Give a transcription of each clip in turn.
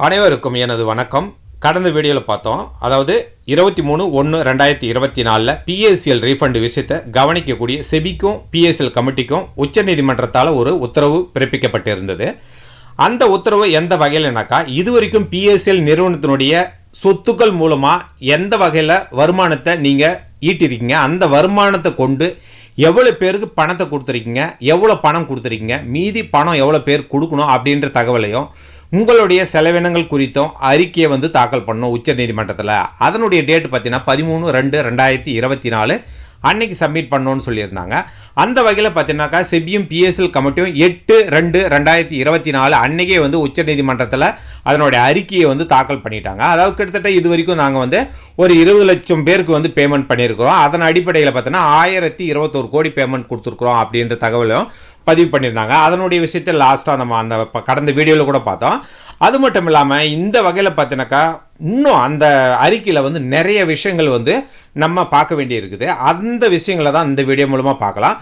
அனைவருக்கும் எனது வணக்கம். கடந்த வீடியோவில் பார்த்தோம், அதாவது 23/1/2024 பிஎஸ்சிஎல் ரீஃபண்ட் விஷயத்தை கவனிக்கக்கூடிய செபிக்கும் பிஎஸ்சிஎல் கமிட்டிக்கும் உச்சநீதிமன்றத்தால் ஒரு உத்தரவு பிறப்பிக்கப்பட்டிருந்தது. அந்த உத்தரவு எந்த வகையில்னாக்கா, இதுவரைக்கும் பிஎஸ்சிஎல் நிறுவனத்தினுடைய சொத்துக்கள் மூலமாக எந்த வகையில் வருமானத்தை நீங்கள் ஈட்டிருக்கீங்க, அந்த வருமானத்தை கொண்டு எவ்வளோ பேருக்கு பணத்தை கொடுத்துருக்கீங்க, எவ்வளோ பணம் கொடுத்துருக்கீங்க, மீதி பணம் எவ்வளோ பேர் கொடுக்கணும் அப்படின்ற தகவலையும் உங்களுடைய செலவினங்கள் குறித்தும் அறிக்கையை தாக்கல் பண்ணணும் உச்ச நீதிமன்றத்தில். அதனுடைய டேட் பார்த்தீங்கன்னா 13/2/2024 அன்னைக்கு சப்மிட் பண்ணணும்னு சொல்லியிருந்தாங்க. அந்த வகையில் பார்த்தீங்கன்னாக்கா செபியும் பிஎஸ்எல் கமிட்டியும் 8/2/2024 அன்னைக்கே உச்ச நீதிமன்றத்தில் அதனுடைய அறிக்கையை தாக்கல் பண்ணிட்டாங்க. அதாவது கிட்டத்தட்ட இது வரைக்கும் நாங்கள் ஒரு 20 லட்சம் பேருக்கு பேமெண்ட் பண்ணியிருக்கிறோம். அதன் அடிப்படையில் பார்த்தீங்கன்னா 1021 கோடி பேமெண்ட் கொடுத்துருக்குறோம் அப்படின்ற தகவலும் பதிவு பண்ணியிருந்தாங்க. அதனுடைய விஷயத்தை லாஸ்ட்டாக நம்ம அந்த கடந்த வீடியோவில் கூட பார்த்தோம். அது மட்டும் இல்லாமல் இந்த வகையில் பார்த்தீங்கன்னாக்கா இன்னும் அந்த அறிக்கையில் நிறைய விஷயங்கள் நம்ம பார்க்க வேண்டி இருக்குது. அந்த விஷயங்களை தான் இந்த வீடியோ மூலமாக பார்க்கலாம்.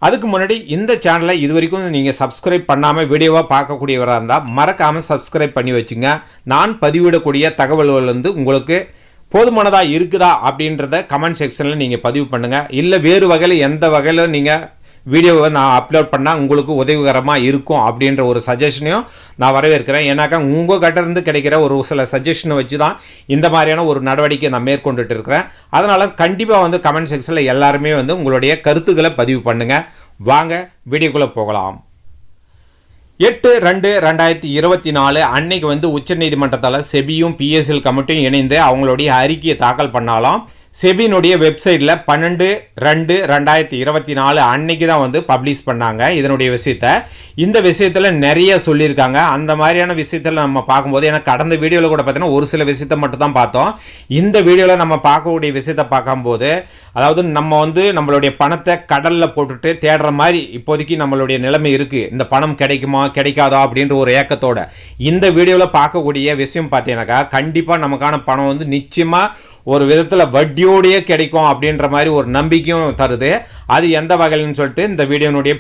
அதுக்கு முன்னாடி இந்த சேனலை இது வரைக்கும் நீங்கள் சப்ஸ்கிரைப் பண்ணாமல் வீடியோவாக பார்க்கக்கூடியவராக இருந்தால் மறக்காமல் சப்ஸ்கிரைப் பண்ணி வச்சுங்க. நான் பதிவிடக்கூடிய தகவல்கள் உங்களுக்கு போதுமானதாக இருக்குதா அப்படின்றத கமெண்ட் செக்ஷனில் நீங்கள் பதிவு பண்ணுங்கள். இல்லை வேறு வகையில் எந்த வகையில் நீங்கள் வீடியோவை நான் அப்லோட் பண்ணால் உங்களுக்கு உதவிகரமாக இருக்கும் அப்படின்ற ஒரு சஜஷனையும் நான் வரவேற்கிறேன். ஏன்னாக்கா உங்கள் கிட்ட இருந்து கிடைக்கிற ஒரு சில சஜஷனை வச்சு தான் இந்த மாதிரியான ஒரு நடவடிக்கை நான் மேற்கொண்டுட்டு இருக்கிறேன். அதனால் கண்டிப்பாக கமெண்ட் செக்ஷனில் எல்லாருமே உங்களுடைய கருத்துக்களை பதிவு பண்ணுங்கள். வாங்க வீடியோக்குள்ளே போகலாம். 8/2/2024 அன்னைக்கு உச்சநீதிமன்றத்தால் செபியும் பிஎஸ்எல் கமிட்டியும் இணைந்து அவங்களுடைய அறிக்கையை தாக்கல் பண்ணாலும் செபியினுடைய வெப்சைட்டில் 12/2/2024 அன்னைக்கு தான் பப்ளிஷ் பண்ணாங்க இதனுடைய விஷயத்தை. இந்த விஷயத்தில் நிறைய சொல்லியிருக்காங்க. அந்த மாதிரியான விஷயத்தில் நம்ம பார்க்கும்போது, ஏன்னா கடந்த வீடியோவில் கூட பார்த்தீங்கன்னா ஒரு சில விஷயத்தை மட்டும் தான் பார்த்தோம். இந்த வீடியோவில் நம்ம பார்க்கக்கூடிய விஷயத்தை பார்க்கும்போது, அதாவது நம்ம நம்மளுடைய பணத்தை கடலில் போட்டுட்டு தேடுற மாதிரி இப்போதைக்கு நம்மளுடைய நிலைமை இருக்குது. இந்த பணம் கிடைக்குமா கிடைக்காதா அப்படின்ற ஒரு ஏக்கத்தோட இந்த வீடியோவில் பார்க்கக்கூடிய விஷயம் பார்த்தீங்கன்னாக்கா, கண்டிப்பாக நமக்கான பணம் நிச்சயமாக ஒரு விதத்தில் வட்டியோடையே கிடைக்கும் அப்படின்ற மாதிரி ஒரு நம்பிக்கையும் தருது. அது எந்த வகையில்னு சொல்லிட்டு இந்த வீடியோனுடைய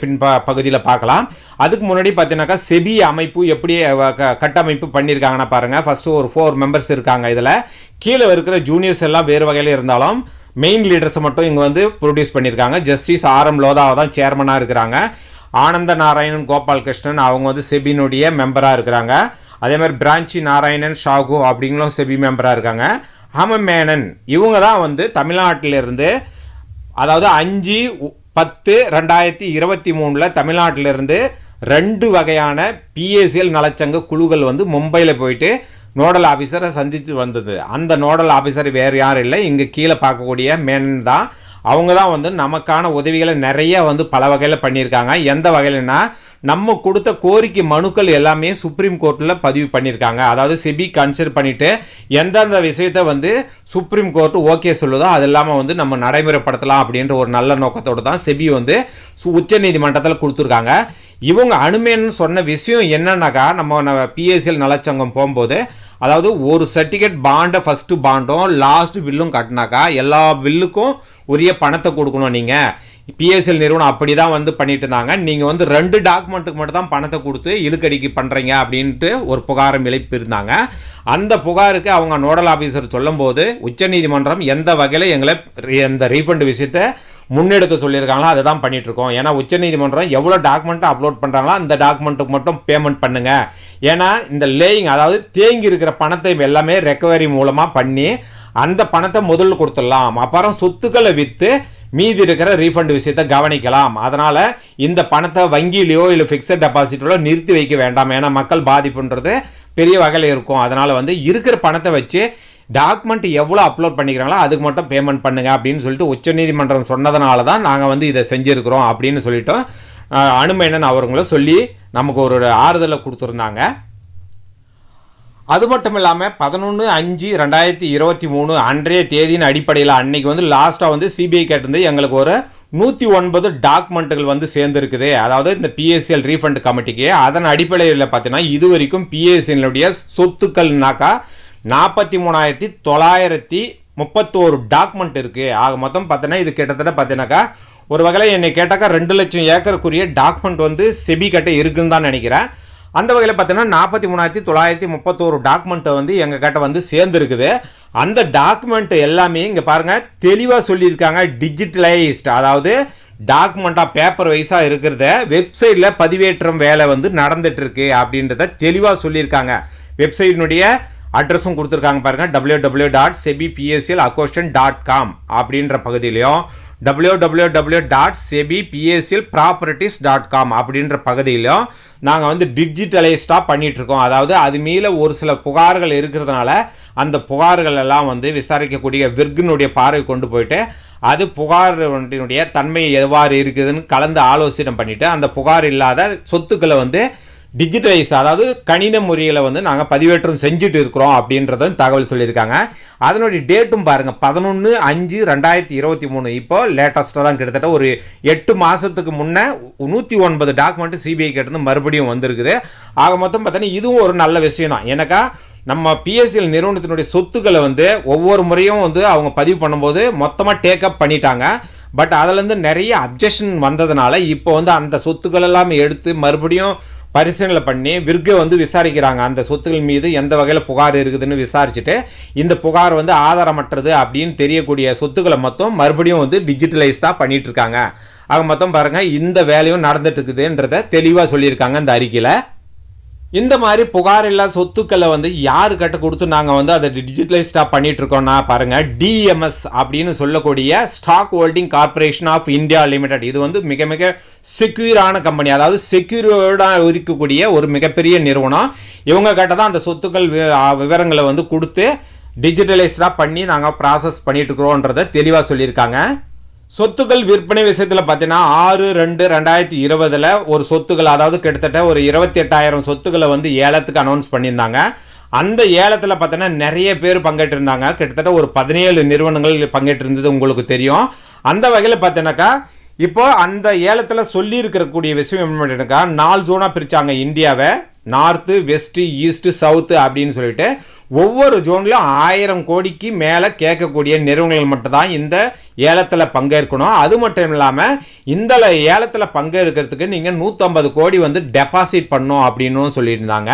பகுதியில் பார்க்கலாம். அதுக்கு முன்னாடி பார்த்தீங்கன்னாக்கா செபி அமைப்பு எப்படி கட்டமைப்பு பண்ணியிருக்காங்கன்னா பாருங்கள். ஃபஸ்ட்டு ஒரு 4 மெம்பர்ஸ் இருக்காங்க. இதில் கீழே இருக்கிற ஜூனியர்ஸ் எல்லாம் வேறு வகையில் இருந்தாலும் மெயின் லீடர்ஸை மட்டும் இங்கே ப்ரொடியூஸ் பண்ணியிருக்காங்க. ஜஸ்டிஸ் RM லோதாவை தான் சேர்மனாக இருக்கிறாங்க. ஆனந்த நாராயணன் கோபாலகிருஷ்ணன் அவங்க செபியினுடைய மெம்பராக இருக்கிறாங்க. அதே மாதிரி பிரான்ச்சி நாராயணன் ஷாகு அப்படிங்களும் செபி மெம்பராக இருக்காங்க. ஹமமேனன் இவங்க தான் தமிழ்நாட்டிலிருந்து, அதாவது 5/10/2023 தமிழ்நாட்டிலிருந்து 2 வகையான பிஎஸ்சிஎல் நலச்சங்க குழுக்கள் மும்பையில் போயிட்டு நோடல் ஆஃபீஸரை சந்தித்து வந்தது. அந்த நோடல் ஆஃபீஸர் வேறு யாரும் இல்லை, இங்கே கீழே பார்க்கக்கூடிய மேனன் தான். அவங்க தான் நமக்கான உதவிகளை நிறைய பல வகையில் பண்ணியிருக்காங்க. எந்த வகையிலனா, நம்ம கொடுத்த கோரிக்கை மனுக்கள் எல்லாமே சுப்ரீம் கோர்ட்டில் பதிவு பண்ணியிருக்காங்க. அதாவது செபி கன்சிடர் பண்ணிவிட்டு எந்தெந்த விஷயத்தை சுப்ரீம் கோர்ட் ஓகே சொல்லுதோ அது இல்லாமல் நம்ம நடைமுறைப்படுத்தலாம் அப்படின்ற ஒரு நல்ல நோக்கத்தோடு தான் செபி உச்ச நீதிமன்றத்தில் கொடுத்துருக்காங்க. இவங்க அனுமேன்னு சொன்ன விஷயம் என்னன்னாக்கா, நம்ம பிஎஸ்சிஎல் நலச்சங்கம் போகும்போது, அதாவது ஒரு சர்டிஃபிகேட் பாண்டை ஃபஸ்ட்டு பாண்டும் லாஸ்ட் பில்லும் கட்டினாக்கா எல்லா பில்லுக்கும் உரிய பணத்தை கொடுக்கணும். நீங்கள் பிஎஸ்சிஎல் நிறுவனம் அப்படி தான் பண்ணிட்டு இருந்தாங்க. நீங்கள் 2 டாக்குமெண்ட்டுக்கு மட்டும் தான் பணத்தை கொடுத்து இழுக்கடிக்கு பண்ணுறீங்க அப்படின்ட்டு ஒரு புகாரம் எழுப்பி இருந்தாங்க. அந்த புகாருக்கு அவங்க நோடல் ஆஃபீஸர் சொல்லும்போது உச்சநீதிமன்றம் எந்த வகையில் எங்களை இந்த ரீஃபண்ட் விஷயத்தை முன்னெடுக்க சொல்லியிருக்காங்களோ அதை தான் பண்ணிகிட்ருக்கோம். ஏன்னா உச்சநீதிமன்றம் எவ்வளோ டாக்குமெண்ட்டை அப்லோட் பண்ணுறாங்களோ அந்த டாக்குமெண்ட்டுக்கு மட்டும் பேமெண்ட் பண்ணுங்கள். ஏன்னா இந்த லேயிங், அதாவது தேங்கி இருக்கிற பணத்தை எல்லாமே ரெக்கவரி மூலமாக பண்ணி அந்த பணத்தை முதல்ல கொடுத்துடலாம். அப்புறம் சொத்துக்களை விற்று மீதி இருக்கிற ரீஃபண்ட் விஷயத்தை கவனிக்கலாம். அதனால் இந்த பணத்தை வங்கியிலையோ இல்லை ஃபிக்ஸட் டெபாசிட்டோ நிறுத்தி வைக்க வேண்டாம். ஏன்னா மக்கள் பாதிப்புன்றது பெரிய வகையில் இருக்கும். அதனால் இருக்கிற பணத்தை வச்சு டாக்குமெண்ட் எவ்வளோ அப்லோட் பண்ணிக்கிறாங்களோ அதுக்கு மட்டும் பேமெண்ட் பண்ணுங்க அப்படின்னு சொல்லிட்டு உச்சநீதிமன்றம் சொன்னதுனால தான் நாங்கள் இதை செஞ்சுருக்கிறோம் அப்படின்னு சொல்லிட்டு அனுமேனன் அவங்களும் சொல்லி நமக்கு ஒரு ஆறுதலை கொடுத்துருந்தாங்க. அது மட்டும் இல்லாமல் 11/5/2023 அன்றைய தேதியின் அடிப்படையில் அன்னைக்கு லாஸ்ட்டாக சிபிஐ கேட்டிருந்து எங்களுக்கு ஒரு 109 டாக்குமெண்ட்டுகள் சேர்ந்துருக்குது. அதாவது இந்த பிஎஸ்சிஎல் ரீஃபண்ட் கமிட்டிக்கு. அதன் அடிப்படையில் பார்த்தீங்கன்னா இது வரைக்கும் பிஎஸ்சிஎல்னுடைய சொத்துக்கள்னாக்கா 43,931 டாக்குமெண்ட் இருக்குது. ஆக மொத்தம் பார்த்தீங்கன்னா இது கிட்டத்தட்ட பார்த்தீங்கன்னாக்கா ஒரு வகையில் என்னை கேட்டாக்கா 2 லட்சம் ஏக்கருக்குரிய டாக்குமெண்ட் செபி கிட்ட இருக்குன்னு தான் நினைக்கிறேன். அந்த வகையில் பார்த்தீங்கன்னா 43,931 டாக்குமெண்ட்டை வந்து எங்கள் கிட்ட வந்து சேர்ந்துருக்குது. அந்த டாக்குமெண்ட் எல்லாமே இங்கே பாருங்கள் தெளிவாக சொல்லியிருக்காங்க. டிஜிட்டலைஸ்ட், அதாவது டாக்குமெண்ட்டாக பேப்பர் வைஸாக இருக்கிறத வெப்சைட்டில் பதிவேற்றம் வேலை வந்து நடந்துட்டு இருக்கு அப்படின்றத தெளிவாக சொல்லியிருக்காங்க. வெப்சைட்டினுடைய அட்ரஸும் கொடுத்துருக்காங்க பாருங்கள், www.sebipslacquisition.com அப்படின்ற பகுதியிலையும் www.sebipslproperties.com அப்படின்ற பகுதியிலும் நாங்கள் வந்து டிஜிட்டலைஸ்டாக பண்ணிகிட்ருக்கோம். அதாவது அது மேலே ஒரு சில புகார்கள் இருக்கிறதுனால அந்த புகார்கள் எல்லாம் வந்து விசாரிக்கக்கூடிய விர்கினுடைய பார்வை கொண்டு போயிட்டு அது புகாரினுடைய தன்மை எவ்வாறு இருக்குதுன்னு கலந்து ஆலோசனை பண்ணிவிட்டு அந்த புகார் இல்லாத சொத்துக்களை வந்து டிஜிட்டலைஸ், அதாவது கணித முறையில் வந்து நாங்கள் பதிவேற்றம் செஞ்சுட்டு இருக்கிறோம் அப்படின்றதும் தகவல் சொல்லியிருக்காங்க. அதனுடைய டேட்டும் பாருங்கள் 11/5/2023. இப்போ லேட்டஸ்ட்டாக தான் கிட்டத்தட்ட ஒரு 8 மாதத்துக்கு முன்னே 109 டாக்குமெண்ட் சிபிஐ கிட்டேருந்து மறுபடியும் வந்திருக்குது. ஆக மொத்தம் பார்த்தீங்கன்னா இதுவும் ஒரு நல்ல விஷயம் தான். எனக்கா நம்ம பிஎஸ்சிஎல் நிறுவனத்தினுடைய சொத்துக்களை வந்து ஒவ்வொரு முறையும் வந்து அவங்க பதிவு பண்ணும்போது மொத்தமாக டேக்கப் பண்ணிட்டாங்க. பட் அதிலேருந்து நிறைய அப்ஜெக்ஷன் வந்ததுனால இப்போ வந்து அந்த சொத்துக்கள் எல்லாம் எடுத்து மறுபடியும் பரிசீலனை பண்ணி விர்கை வந்து விசாரிக்கிறாங்க. அந்த சொத்துக்கள் மீது எந்த வகையில் புகார் இருக்குதுன்னு விசாரிச்சுட்டு இந்த புகார் வந்து ஆதாரமற்றது அப்படின்னு தெரியக்கூடிய சொத்துக்களை மொத்தம் மறுபடியும் வந்து டிஜிட்டலைஸாக பண்ணிட்டு இருக்காங்க. ஆக மொத்தம் பாருங்கள் இந்த வேலையும் நடந்துட்டு இருக்குதுன்றத தெளிவாக சொல்லியிருக்காங்க இந்த அறிக்கையில். இந்த மாதிரி புகார் இல்லா சொத்துக்களை வந்து யாரு கிட்ட கொடுத்து நாங்கள் வந்து அதை டிஜிட்டலைஸ்டாக பண்ணிட்டு இருக்கோம்னா பாருங்கள், டிஎம்எஸ் அப்படின்னு சொல்லக்கூடிய stock holding corporation of India limited. இது வந்து மிக மிக செக்யூரான கம்பெனி, அதாவது செக்யூர்டாக இருக்கக்கூடிய ஒரு மிகப்பெரிய நிறுவனம். இவங்க கிட்ட தான் அந்த சொத்துக்கள் விவரங்களை வந்து கொடுத்து டிஜிட்டலைஸ்டாக பண்ணி நாங்கள் ப்ராசஸ் பண்ணிட்டு இருக்கிறோன்றதை தெளிவாக சொல்லியிருக்காங்க. சொத்துக்கள் விற்பனை விஷயத்தில் பார்த்தீங்கன்னா 6/2/2020 ஒரு சொத்துக்கள், அதாவது கிட்டத்தட்ட ஒரு 28,000 சொத்துக்களை வந்து ஏலத்துக்கு அனௌன்ஸ் பண்ணியிருந்தாங்க. அந்த ஏலத்தில் பார்த்தீங்கன்னா நிறைய பேர் பங்கேற்றிருந்தாங்க. கிட்டத்தட்ட ஒரு 17 நிறுவனங்கள் பங்கேற்றிருந்தது உங்களுக்கு தெரியும். அந்த வகையில் பார்த்தீங்கன்னாக்கா இப்போ அந்த ஏலத்தில் சொல்லி இருக்கக்கூடிய விஷயம் என்னன்னாக்கா 4 ஜோனாக பிரித்தாங்க இந்தியாவை. நார்த்து, வெஸ்ட்டு, ஈஸ்ட்டு, சவுத்து அப்படின்னு சொல்லிட்டு ஒவ்வொரு ஜோன்லையும் 1000 கோடிக்கு மேலே கேட்கக்கூடிய நிறுவனங்கள் மட்டும்தான் இந்த ஏலத்தில் பங்கேற்கணும். அது மட்டும் இல்லாமல் இந்த ஏலத்தில் பங்கேற்கிறதுக்கு நீங்கள் 150 கோடி வந்து டெபாசிட் பண்ணணும் அப்படின்னு சொல்லியிருந்தாங்க.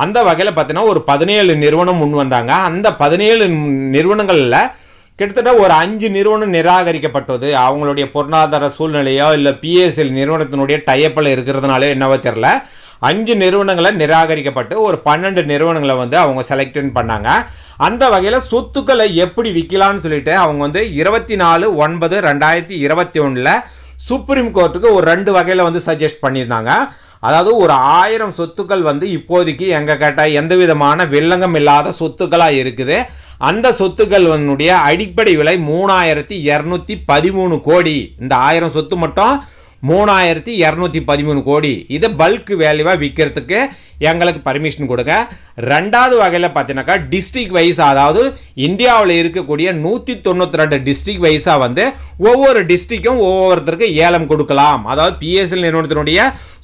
அந்த வகையில் பார்த்தீங்கன்னா ஒரு 17 நிறுவனம் முன் வந்தாங்க. அந்த 17 நிறுவனங்களில் கிட்டத்தட்ட ஒரு 5 நிறுவனம் நிராகரிக்கப்பட்டது. அவங்களுடைய பொருளாதார சூழ்நிலையோ இல்லை பிஎஸ்எல் நிறுவனத்தினுடைய டைப்பில் இருக்கிறதுனால என்னவோ தெரியல, 5 நிறுவனங்களை நிராகரிக்கப்பட்டு ஒரு 12 நிறுவனங்களை வந்து அவங்க செலக்ட் பண்ணாங்க. அந்த வகையில் சொத்துக்களை எப்படி விற்கலான்னு சொல்லிட்டு அவங்க வந்து 24/9/2021 சுப்ரீம் கோர்ட்டுக்கு ஒரு 2 வகையில் வந்து சஜஸ்ட் பண்ணியிருந்தாங்க. அதாவது ஒரு 1000 சொத்துக்கள் வந்து இப்போதைக்கு எங்கள் கிட்ட எந்த விதமான வில்லங்கம் இல்லாத சொத்துக்களாக இருக்குது. அந்த சொத்துக்களுடைய அடிப்படை விலை 3213 கோடி. இந்த 1000 சொத்து மட்டும் 3213 கோடி. இதை பல்க் வேல்யூவாக விற்கிறதுக்கு எங்களுக்கு பர்மிஷன் கொடுங்க. ரெண்டாவது வகையில் பார்த்தீங்கன்னாக்கா டிஸ்ட்ரிக்ட் வைஸ், அதாவது இந்தியாவில் இருக்கக்கூடிய 192 டிஸ்ட்ரிக்ட் வைஸாக வந்து ஒவ்வொரு டிஸ்ட்ரிக்டும் ஒவ்வொருத்தருக்கு ஏலம் கொடுக்கலாம். அதாவது பிஎஸ்எல் நிறுவனத்தினுடைய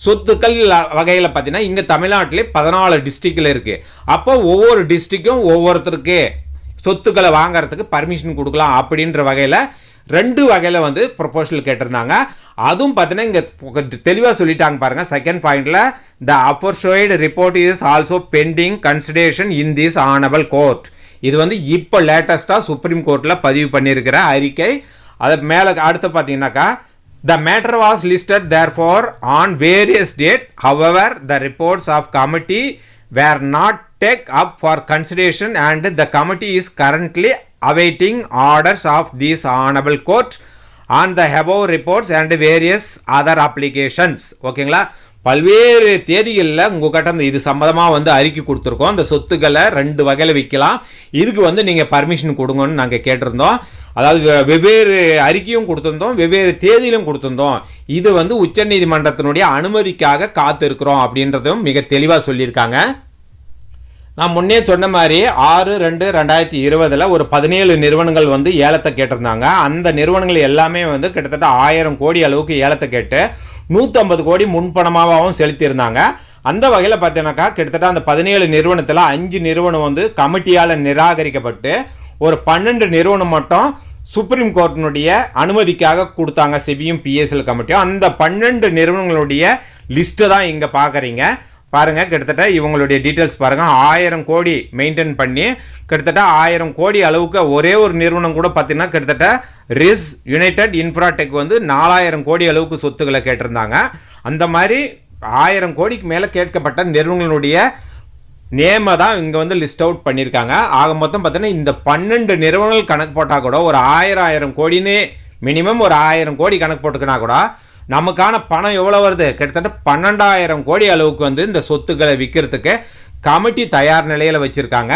சொத்துக்கள் வகையில் பார்த்தீங்கன்னா இங்கே தமிழ்நாட்டிலே 14 டிஸ்ட்ரிக்டில் இருக்குது. அப்போ ஒவ்வொரு டிஸ்ட்ரிக்டும் ஒவ்வொருத்தருக்கு சொத்துக்களை வாங்கிறதுக்கு பர்மிஷன் கொடுக்கலாம் அப்படின்ற வகையில் 2 வகையில் வந்து ப்ரொபோசல் கேட்டிருந்தாங்க. அதுவும் பார்த்தீங்கன்னா இங்கே தெளிவாக சொல்லிட்டாங்க பாருங்கள். செகண்ட் பாயிண்டில் the aforesaid report is also pending consideration in this honourable court. இது வந்து இப்போ லேட்டஸ்ட்டாக சுப்ரீம் கோர்ட்டில் பதிவு பண்ணியிருக்கிற அறிக்கை. அது மேலே அடுத்து பார்த்தீங்கன்னாக்கா the matter was listed therefor on various date. However the reports of committee were not take up for consideration and the committee is currently awaiting orders of this honorable court on the above reports and various other applications. ஓகேங்களா, பல்வேறு தேதிகளில் உங்கள்கிட்ட இது சம்மந்தமாக வந்து அறிக்கை கொடுத்துருக்கோம். அந்த சொத்துக்களை 2 வகையில் விற்கலாம், இதுக்கு வந்து நீங்கள் பர்மிஷன் கொடுங்கன்னு நாங்கள் கேட்டிருந்தோம். அதாவது வெவ்வேறு அறிக்கையும் கொடுத்துருந்தோம், வெவ்வேறு தேதியிலும் கொடுத்துருந்தோம். இது வந்து உச்சநீதிமன்றத்தினுடைய அனுமதிக்காக காத்து இருக்கிறோம் அப்படின்றதும் மிக தெளிவாக சொல்லியிருக்காங்க. நான் முன்னே சொன்ன மாதிரி 6/2/2020 ஒரு 17 நிறுவனங்கள் வந்து ஏலத்தை கேட்டிருந்தாங்க. அந்த நிறுவனங்கள் எல்லாமே வந்து கிட்டத்தட்ட 1000 கோடி அளவுக்கு ஏலத்தை கேட்டு 150 கோடி முன்பணமாகவும் செலுத்தியிருந்தாங்க. அந்த வகையில் பார்த்தீங்கன்னாக்கா கிட்டத்தட்ட அந்த 17 நிறுவனத்தில் 5 நிறுவனம் வந்து கமிட்டியால் நிராகரிக்கப்பட்டு ஒரு 12 நிறுவனம் மட்டும் சுப்ரீம் கோர்ட்டினுடைய அனுமதிக்காக கொடுத்தாங்க, செபியும் பிஎஸ்எல் கமிட்டியும். அந்த 12 நிறுவனங்களுடைய லிஸ்ட்டை தான் இங்கே பார்க்குறீங்க. பாருங்க, கிட்டத்தட்ட இவங்களுடைய டீட்டெயில்ஸ் பாருங்க, 1000 கோடி மெயின்டைன் பண்ணி கிட்டத்தட்ட 1000 கோடி அளவுக்கு ஒரே ஒரு நிறுவனம் கூட பார்த்தீங்கன்னா கிட்டத்தட்ட ரிஸ் யுனைடெட் இன்ஃப்ராடெக் வந்து 4000 கோடி அளவுக்கு சொத்துக்களை கேட்டிருந்தாங்க. அந்த மாதிரி 1000 கோடிக்கு மேலே கேட்கப்பட்ட நிறுவனங்களுடைய நேமை தான் இங்கே வந்து லிஸ்ட் அவுட் பண்ணியிருக்காங்க. ஆக மொத்தம் பார்த்தீங்கன்னா இந்த 12 நிறுவனங்கள் கணக்கு போட்டால் கூட ஒரு 1000 கோடின்னு மினிமம் ஒரு 1000 கோடி கணக்கு போட்டுக்கினா கூட நமக்கான பணம் எவ்வளோ வருது? கிட்டத்தட்ட 12,000 கோடி அளவுக்கு வந்து இந்த சொத்துக்களை விற்கிறதுக்கு கமிட்டி தயார் நிலையில் வச்சுருக்காங்க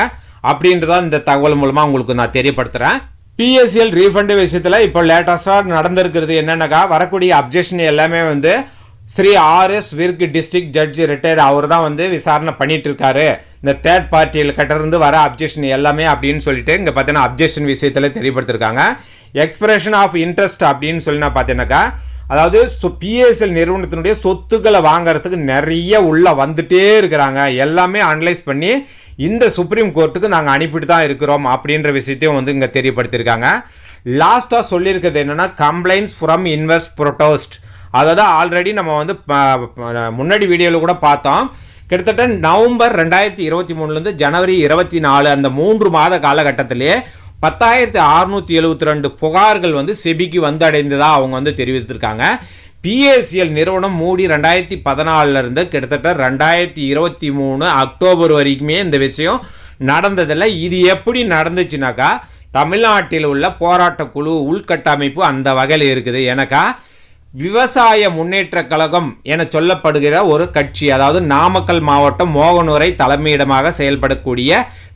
அப்படின்றத இந்த தகவல் மூலமாக உங்களுக்கு நான் தெரியப்படுத்துகிறேன். PSL ரீஃபண்ட் விஷயத்தில் இப்போ லேட்டஸ்டாக நடந்திருக்கிறது என்னென்னக்கா, வரக்கூடிய அப்ஜெக்ஷன் எல்லாமே வந்து Shri RS Virk district judge retired அவர் தான் வந்து விசாரணை பண்ணிட்டு இருக்காரு. இந்த தேர்ட் பார்ட்டியில் கிட்டேருந்து வர அப்ஜெக்ஷன் எல்லாமே அப்படின்னு சொல்லிட்டு இங்கே பார்த்தீங்கன்னா அப்ஜெக்ஷன் விஷயத்தில் தெரியப்படுத்திருக்காங்க. எக்ஸ்பிரஷன் ஆஃப் இன்ட்ரெஸ்ட் அப்படின்னு சொல்லி நான் பார்த்தீங்கன்னாக்கா, அதாவது PSL நிறுவனத்தினுடைய சொத்துக்களை வாங்கறதுக்கு நிறைய உள்ள வந்துட்டே இருக்கிறாங்க. எல்லாமே அனலைஸ் பண்ணி இந்த சுப்ரீம் கோர்ட்டுக்கு நாங்கள் அனுப்பிட்டு தான் இருக்கிறோம் அப்படின்ற விஷயத்தையும் வந்து இங்கே தெரியப்படுத்தியிருக்காங்க. லாஸ்ட்டாக சொல்லியிருக்கிறது என்னென்னா, கம்ப்ளைண்ட்ஸ் ஃப்ரம் இன்வெஸ்ட் ப்ரொட்டோஸ்ட், அதாவது ஆல்ரெடி நம்ம வந்து முன்னாடி வீடியோவில் கூட பார்த்தோம். கிட்டத்தட்ட நவம்பர் 2023 ஜனவரி 24 அந்த 3 மாத காலகட்டத்திலே 10,672 புகார்கள் வந்து செபிக்கு வந்து அடைந்ததா அவங்க வந்து தெரிவித்திருக்காங்க. PSL நிறுவனம் மூடி 2014 கிட்டத்தட்ட 2023 அக்டோபர் வரைக்குமே இந்த விஷயம் நடந்ததில்லை. இது எப்படி நடந்துச்சுனாக்கா, தமிழ்நாட்டில் உள்ள போராட்ட குழு உள்கட்டமைப்பு அந்த வகையில் இருக்குது. எனக்கா விவசாய முன்னேற்ற கழகம் என சொல்லப்படுகிற ஒரு கட்சி, அதாவது நாமக்கல் மாவட்டம் மோகனூரை தலைமையிடமாக செயல்படக்கூடிய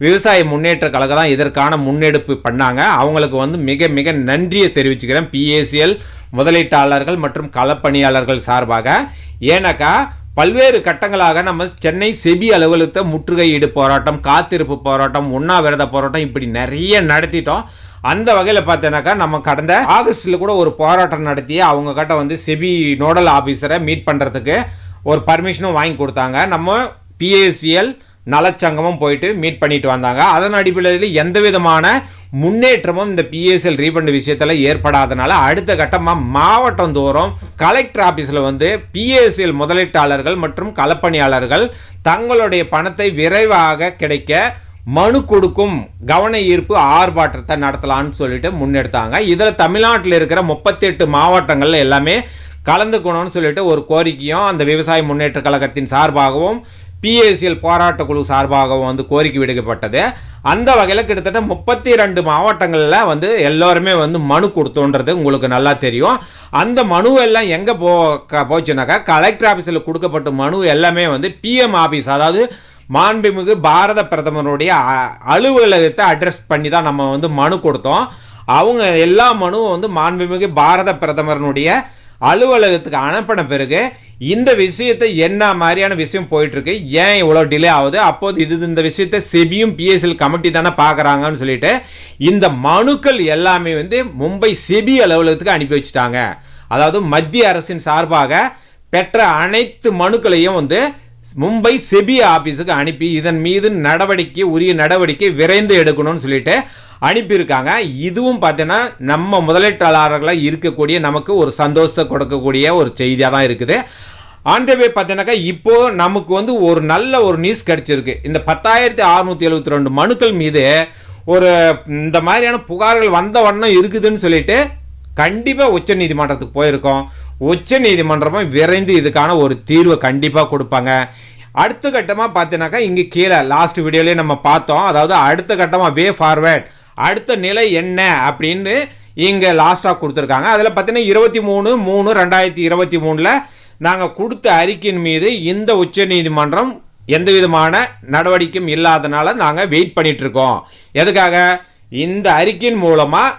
விவசாய முன்னேற்ற கழகம் தான் இதற்கான முன்னெடுப்பு பண்ணாங்க. அவங்களுக்கு வந்து மிக மிக நன்றியை தெரிவிச்சுக்கிறேன் PSL முதலீட்டாளர்கள் மற்றும் களப்பணியாளர்கள் சார்பாக. ஏன்னாக்கா பல்வேறு கட்டங்களாக நம்ம சென்னை செபி அலுவலகத்தை முற்றுகையீடு போராட்டம், காத்திருப்பு போராட்டம், உண்ணாவிரத போராட்டம் இப்படி நிறைய நடத்திட்டோம். அந்த வகையில் பார்த்தீங்கன்னாக்கா நம்ம கடந்த ஆகஸ்டில் கூட ஒரு போராட்டம் நடத்தி அவங்க கிட்ட வந்து செபி நோடல் ஆஃபீஸரை மீட் பண்ணுறதுக்கு ஒரு பர்மிஷனும் வாங்கி கொடுத்தாங்க. நம்ம PSL நலச்சங்கமும் போயிட்டு மீட் பண்ணிட்டு வந்தாங்க. அதன் அடிப்படையில் எந்த விதமான முன்னேற்றமும் இந்த PSL ரீஃபண்ட் விஷயத்தில் ஏற்படாதனால அடுத்த கட்டமாக மாவட்டம் தோறும் கலெக்டர் ஆஃபீஸில் வந்து PSL முதலீட்டாளர்கள் மற்றும் களப்பணியாளர்கள் தங்களுடைய பணத்தை விரைவாக கிடைக்க மனு கொடுக்கும் கவன ஈர்ப்பு ஆர்ப்பாட்டத்தை நடத்தலான்னு சொல்லிட்டு முன்னெடுத்தாங்க. இதில் தமிழ்நாட்டில் இருக்கிற 38 மாவட்டங்கள்ல எல்லாமே கலந்துக்கணும்னு சொல்லிட்டு ஒரு கோரிக்கையும் அந்த விவசாய முன்னேற்ற கழகத்தின் சார்பாகவும் PSL போராட்ட குழு சார்பாகவும் வந்து கோரிக்கை விடுக்கப்பட்டது. அந்த வகையில் கிட்டத்தட்ட 32 மாவட்டங்களில் வந்து எல்லோருமே வந்து மனு கொடுத்தோன்றது உங்களுக்கு நல்லா தெரியும். அந்த மனு எல்லாம் எங்கே போச்சுனாக்கா, கலெக்டர் ஆஃபீஸில் கொடுக்கப்பட்ட மனு எல்லாமே வந்து PM ஆஃபீஸ், அதாவது மாண்புமிகு பாரத பிரதமருடைய அலுவலகத்தை அட்ரஸ் பண்ணி தான் நம்ம வந்து மனு கொடுத்தோம். அவங்க எல்லா மனுவும் வந்து மாண்புமிகு பாரத பிரதமருடைய அலுவலகத்துக்கு அனுப்பின பிறகு இந்த விஷயத்தை என்ன மாதிரியான விஷயம் போயிட்டுருக்கு, ஏன் இவ்வளோ டிலே ஆகுது, அப்போது இந்த விஷயத்தை செபியும் PSL கமிட்டி தானே பார்க்குறாங்கன்னு சொல்லிட்டு இந்த மனுக்கள் எல்லாமே வந்து மும்பை செபி அலுவலகத்துக்கு அனுப்பி வச்சுட்டாங்க. அதாவது மத்திய அரசின் சார்பாக பெற்ற அனைத்து மனுக்களையும் வந்து மும்பை செபி ஆபீஸுக்கு அனுப்பி இதன் மீது உரிய நடவடிக்கை விரைந்து எடுக்கணும்னு சொல்லிட்டு அனுப்பியிருக்காங்க. இதுவும் பார்த்தீங்கன்னா நம்ம முதலீட்டாளர்களாக இருக்கக்கூடிய நமக்கு ஒரு சந்தோஷத்தை கொடுக்கக்கூடிய ஒரு செய்தியாக தான் இருக்குது. ஆன் த வே பார்த்தீங்கன்னாக்கா இப்போ நமக்கு வந்து ஒரு நல்ல ஒரு நியூஸ் கிடைச்சிருக்கு. இந்த 10,672 மனுக்கள் மீது ஒரு இந்த மாதிரியான புகார்கள் வந்த வண்ணம் இருக்குதுன்னு சொல்லிட்டு கண்டிப்பாக உச்ச நீதிமன்றத்துக்கு போயிருக்கோம். உச்ச நீதிமன்றமும் விரைந்து இதுக்கான ஒரு தீர்வை கண்டிப்பாக கொடுப்பாங்க. அடுத்த கட்டமாக பார்த்தீங்கன்னாக்கா இங்கே கீழே லாஸ்ட் வீடியோலேயே நம்ம பார்த்தோம். அதாவது அடுத்த கட்டமாக வே ஃபார்வேர்ட், அடுத்த நிலை என்ன அப்படின்னு இங்கே லாஸ்ட்டாக கொடுத்துருக்காங்க. அதில் பார்த்தீங்கன்னா 23/3/2023 நாங்கள் கொடுத்த அறிக்கையின் மீது இந்த உச்ச நீதிமன்றம் எந்த விதமான நடவடிக்கையும் இல்லாதனால நாங்கள் வெயிட் பண்ணிகிட்ருக்கோம். எதுக்காக? இந்த அறிக்கையின் மூலமாக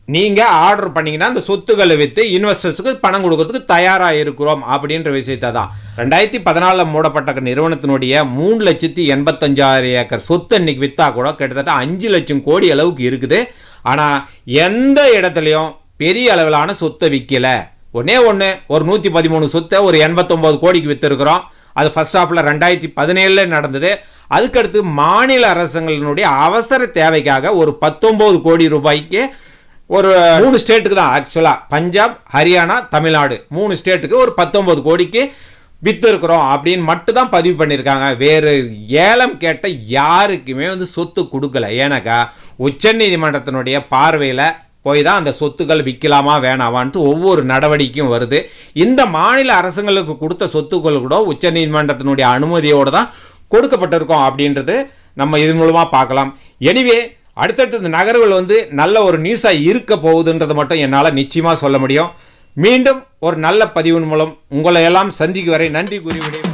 நீங்கள் ஆர்டர் பண்ணிங்கன்னா அந்த சொத்துக்களை விற்று இன்வெஸ்டர்ஸுக்கு பணம் கொடுக்கறதுக்கு தயாராக இருக்கிறோம் அப்படின்ற விஷயத்தை தான். 2014 மூடப்பட்ட நிறுவனத்தினுடைய 3,85,000 ஏக்கர் சொத்து இன்னைக்கு விற்றா கூட கிட்டத்தட்ட 5 லட்சம் கோடி அளவுக்கு இருக்குது. ஆனால் எந்த இடத்துலையும் பெரிய அளவிலான சொத்தை விற்கல. ஒரு 113 சொத்தை ஒரு 89 கோடிக்கு விற்றுருக்கிறோம். அது ஃபர்ஸ்ட் ஹாஃபில் 2017 நடந்தது. அதுக்கடுத்து மாநில அரசுகளினுடைய அவசர தேவைக்காக ஒரு 19 கோடி ரூபாய்க்கு ஒரு 3 ஸ்டேட்டுக்கு தான், ஆக்சுவலாக பஞ்சாப், ஹரியானா, தமிழ்நாடு 3 ஸ்டேட்டுக்கு ஒரு 19 கோடிக்கு வித்து இருக்கிறோம் அப்படின்னு மட்டும் தான் பதிவு பண்ணியிருக்காங்க. வேறு ஏலம் கேட்ட யாருக்குமே வந்து சொத்து கொடுக்கல. ஏன்னாக்கா உச்சநீதிமன்றத்தினுடைய பார்வையில் போய் தான் அந்த சொத்துக்கள் விற்கலாமா வேணாமான்ட்டு ஒவ்வொரு நடவடிக்கையும் வருது. இந்த மாநில அரசுங்களுக்கு கொடுத்த சொத்துக்கள் கூட உச்சநீதிமன்றத்தினுடைய அனுமதியோடு தான் கொடுக்கப்பட்டிருக்கோம் அப்படின்றது நம்ம இது மூலமாக பார்க்கலாம். எனிவே அடுத்தடுத்த நகர்வுகள் வந்து நல்ல ஒரு நியூஸாக இருக்க போகுதுன்றது மட்டும் என்னால் நிச்சயமாக சொல்ல முடியும். மீண்டும் ஒரு நல்ல பதிவின் மூலம் உங்களை எல்லாம் சந்திக்கும் வரை நன்றி கூறிவிடுவேன்.